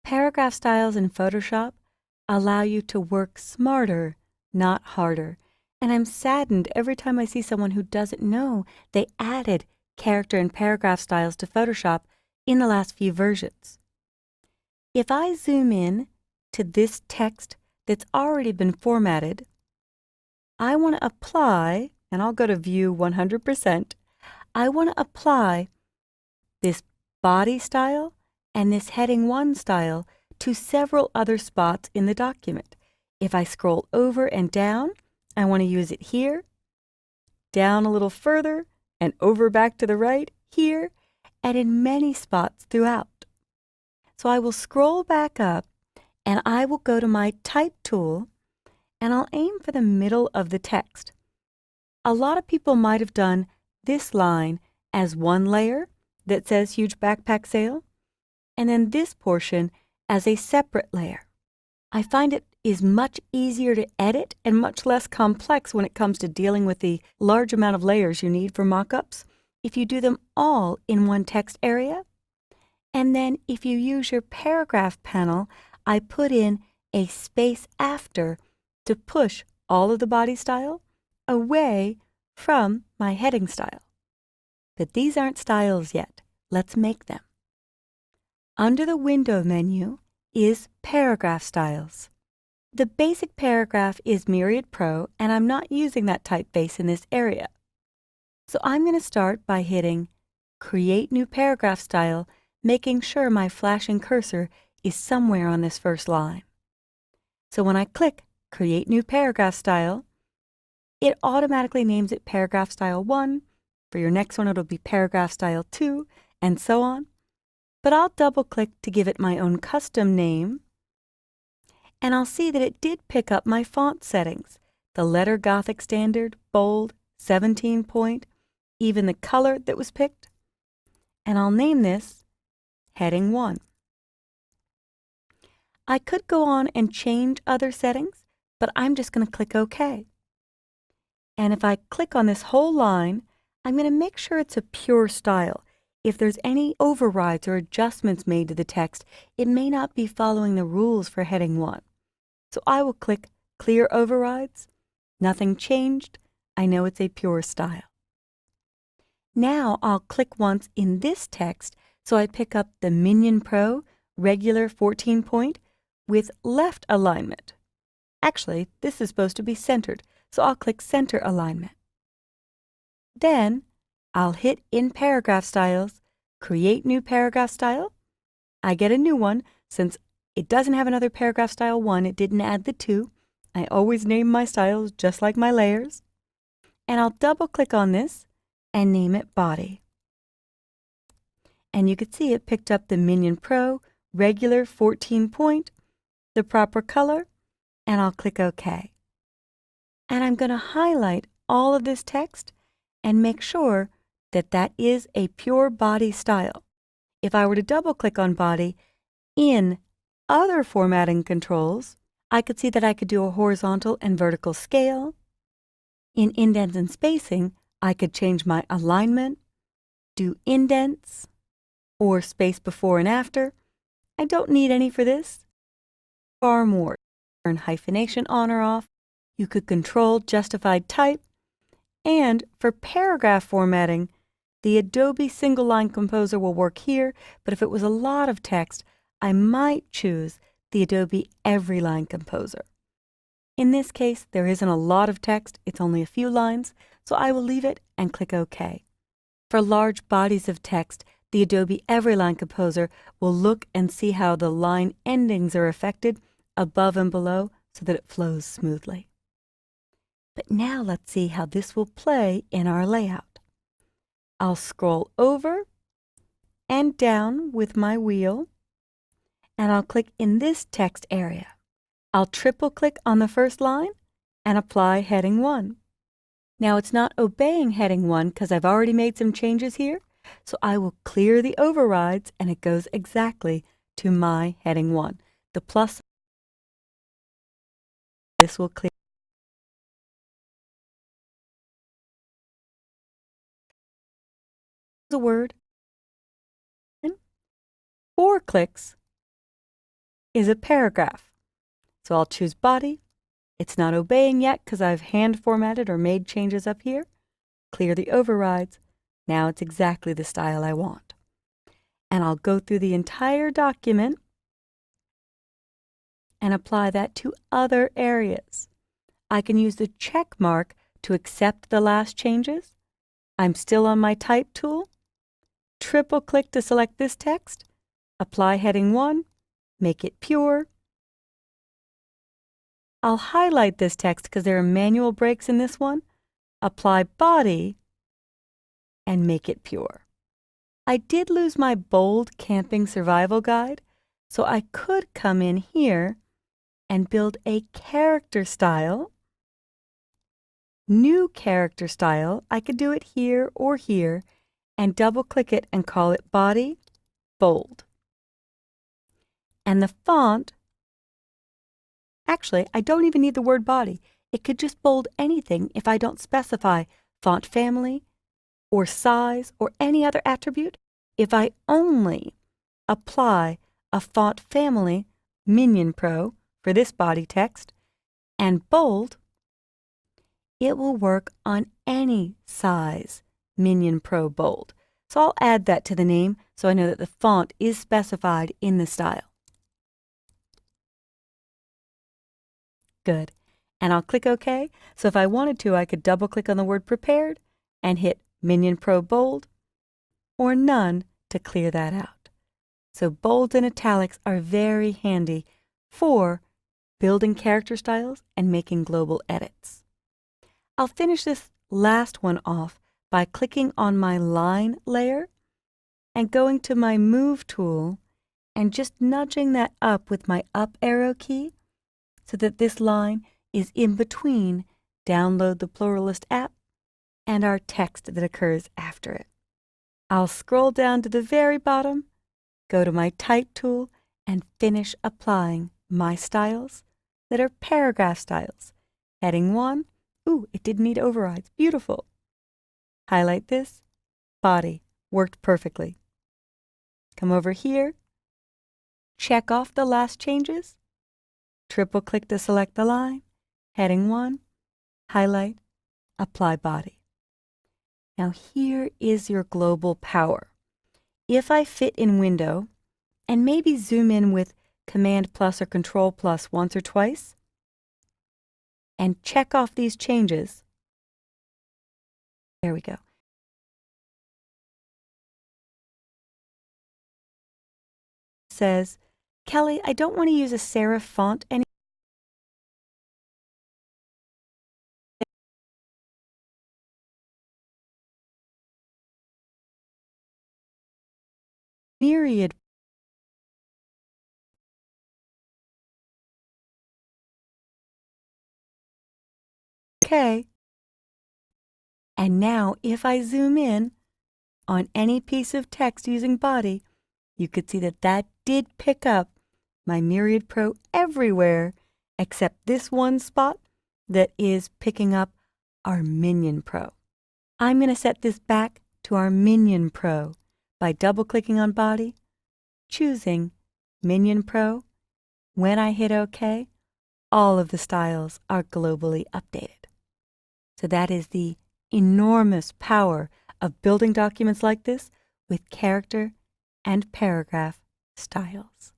Paragraph styles in Photoshop allow you to work smarter, not harder. And I'm saddened every time I see someone who doesn't know they added character and paragraph styles to Photoshop in the last few versions. If I zoom in to this text that's already been formatted, I want to apply, and I'll go to View 100%, I want to apply this body style and this heading 1 style to several other spots in the document. If I scroll over and down, I want to use it here, down a little further, and over back to the right, here, and in many spots throughout. So I will scroll back up, and I will go to my Type tool, and I'll aim for the middle of the text. A lot of people might have done this line as one layer that says huge backpack sale, and then this portion as a separate layer. I find it is much easier to edit and much less complex when it comes to dealing with the large amount of layers you need for mockups if you do them all in one text area. And then if you use your paragraph panel, I put in a space after to push all of the body style away from my heading style. But these aren't styles yet. Let's make them. Under the Window menu is Paragraph Styles. The basic paragraph is Myriad Pro, and I'm not using that typeface in this area. So I'm going to start by hitting Create New Paragraph Style, making sure my flashing cursor is somewhere on this first line. So when I click Create New Paragraph Style, it automatically names it Paragraph Style 1. For your next one, it'll be Paragraph Style 2, and so on. But I'll double-click to give it my own custom name, and I'll see that it did pick up my font settings, the letter Gothic Standard, bold, 17 point, even the color that was picked, and I'll name this Heading 1. I could go on and change other settings, but I'm just going to click OK. And if I click on this whole line, I'm going to make sure it's a pure style. If there's any overrides or adjustments made to the text, it may not be following the rules for heading 1. So I will click Clear Overrides. Nothing changed. I know it's a pure style. Now I'll click once in this text so I pick up the Minion Pro regular 14 point with left alignment. Actually, this is supposed to be centered, so I'll click Center Alignment. Then I'll hit in Paragraph Styles, Create New Paragraph Style. I get a new one since it doesn't have another Paragraph Style 1, it didn't add the 2. I always name my styles just like my layers. And I'll double click on this and name it Body. And you can see it picked up the Minion Pro regular 14 point, the proper color, and I'll click OK. And I'm going to highlight all of this text and make sure that that is a pure body style. If I were to double click on body in other formatting controls, I could see that I could do a horizontal and vertical scale. In indents and spacing, I could change my alignment, do indents, or space before and after. I don't need any for this. Far more. Turn hyphenation on or off. You could control justified type. And for paragraph formatting, the Adobe Single Line Composer will work here, but if it was a lot of text, I might choose the Adobe Every Line Composer. In this case, there isn't a lot of text, it's only a few lines, so I will leave it and click OK. For large bodies of text, the Adobe Every Line Composer will look and see how the line endings are affected above and below so that it flows smoothly. But now let's see how this will play in our layout. I'll scroll over and down with my wheel, and I'll click in this text area. I'll triple click on the first line and apply heading 1. Now it's not obeying heading 1 because I've already made some changes here, so I will clear the overrides and it goes exactly to my heading 1. The plus, this will clear the word. 4 clicks is a paragraph. So I'll choose body. It's not obeying yet because I've hand formatted or made changes up here. Clear the overrides. Now it's exactly the style I want. And I'll go through the entire document and apply that to other areas. I can use the check mark to accept the last changes. I'm still on my type tool. Triple click to select this text. Apply heading 1. Make it pure. I'll highlight this text because there are manual breaks in this one. Apply body and make it pure. I did lose my bold camping survival guide, so I could come in here and build a character style. New character style, I could do it here or here and double click it and call it body bold. And the font, actually, I don't even need the word body. It could just bold anything if I don't specify font family or size or any other attribute. If I only apply a font family, Minion Pro, for this body text, and bold, it will work on any size Minion Pro bold. So I'll add that to the name so I know that the font is specified in the style. Good. And I'll click OK. So if I wanted to, I could double click on the word prepared and hit Minion Pro bold or none to clear that out. So bolds and italics are very handy for building character styles and making global edits. I'll finish this last one off by clicking on my line layer and going to my Move tool and just nudging that up with my up arrow key so that this line is in between Download the Pluralist app and our text that occurs after it. I'll scroll down to the very bottom, go to my Type tool, and finish applying my styles that are paragraph styles. Heading 1, ooh, it didn't need overrides, beautiful. Highlight this, body, worked perfectly. Come over here, check off the last changes, triple click to select the line, heading 1, highlight, apply body. Now here is your global power. If I fit in window and maybe zoom in with Command plus or Control plus once or twice and check off these changes, there we go. Says, Kelly, I don't want to use a serif font anymore. Myriad. Okay. And now if I zoom in on any piece of text using body, you could see that that did pick up my Myriad Pro everywhere except this one spot that is picking up our Minion Pro. I'm going to set this back to our Minion Pro by double-clicking on body, choosing Minion Pro. When I hit OK, all of the styles are globally updated. So that is the enormous power of building documents like this with character and paragraph styles.